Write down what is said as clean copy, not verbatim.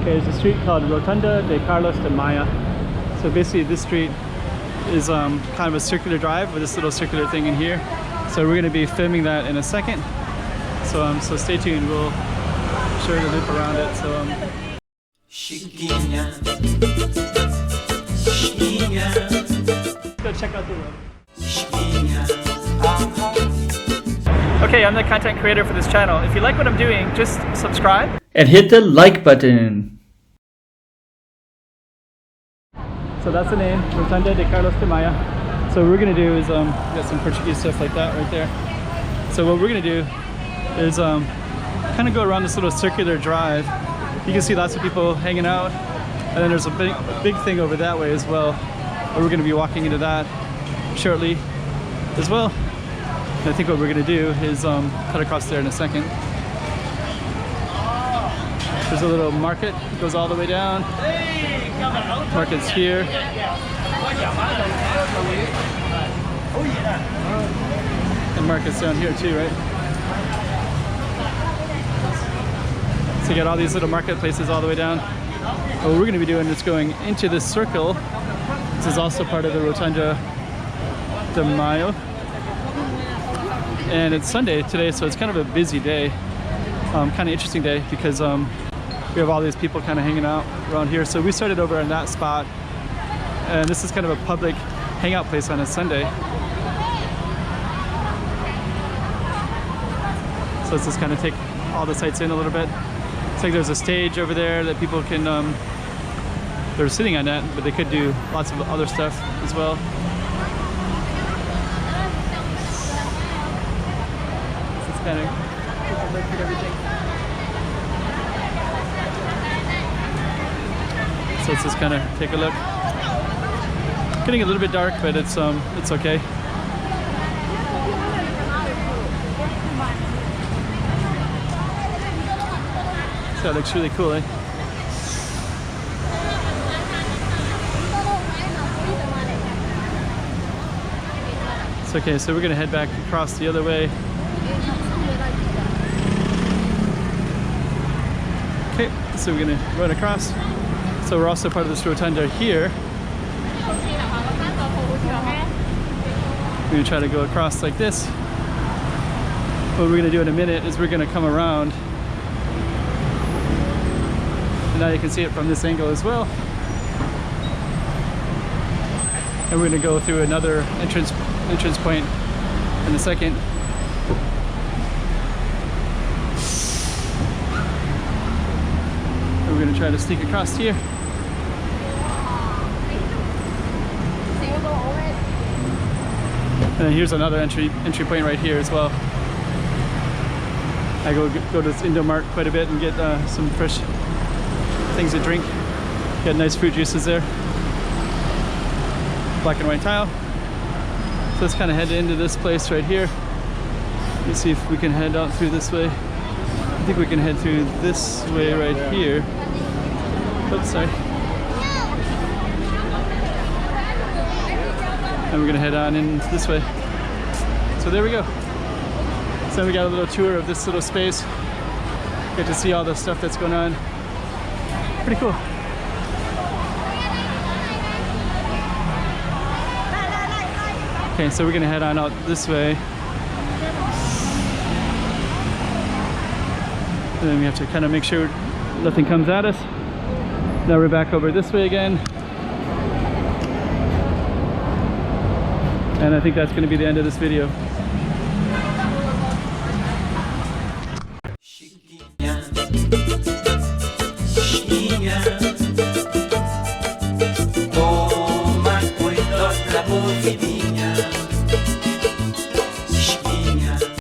Okay, there's a street called Rotunda de Carlos de Maia. So basically this street is kind of a circular drive with this little circular thing in here. So we're going to be filming that in a second. So so stay tuned. We'll show you the loop around it. So go check out the road. Okay, I'm the content creator for this channel. If you like what I'm doing, just subscribe and hit the like button. So that's the name, Rotunda de Carlos de Maia. So what we're gonna do is, we got some Portuguese stuff like that right there. So what we're gonna do is kind of go around this little circular drive. You can see lots of people hanging out, and then there's a big thing over that way as well. We're gonna be walking into that shortly as well. And I think what we're gonna do is cut across there in a second. There's a little market, it goes all the way down. Market's here. And market's down here too, right? So you got all these little marketplaces all the way down. What we're gonna be doing is going into this circle. This is also part of the Rotunda de Maia. And it's Sunday today, so it's kind of a busy day. Kind of interesting day because we have all these people kind of hanging out around here. So we started over in that spot, and this is kind of a public hangout place on a Sunday. So let's just kind of take all the sights in a little bit. It's like there's a stage over there that people can, they're sitting on that, but they could do lots of other stuff as well. Kind of take a look at everything. So let's just kind of take a look. Getting a little bit dark, but it's okay. So that looks really cool, eh? It's okay, so we're gonna head back across the other way. Okay, so we're gonna run across. So we're also part of this rotunda here. We're gonna try to go across like this. What we're gonna do in a minute is we're gonna come around. And now you can see it from this angle as well. And we're gonna go through another entrance point in a second. We're going to try to sneak across here. And then here's another entry point right here as well. I go to this Indomart quite a bit and get some fresh things to drink. Got nice fruit juices there. Black and white tile. So let's kind of head into this place right here. Let's see if we can head out through this way. I think we can head through this way right here. Oops, sorry. And we're gonna head on in this way. So there we go. So we got a little tour of this little space. Get to see all the stuff that's going on. Pretty cool. Okay, so we're gonna head on out this way. And then we have to kind of make sure nothing comes at us. Now we're back over this way again. And I think that's going to be the end of this video.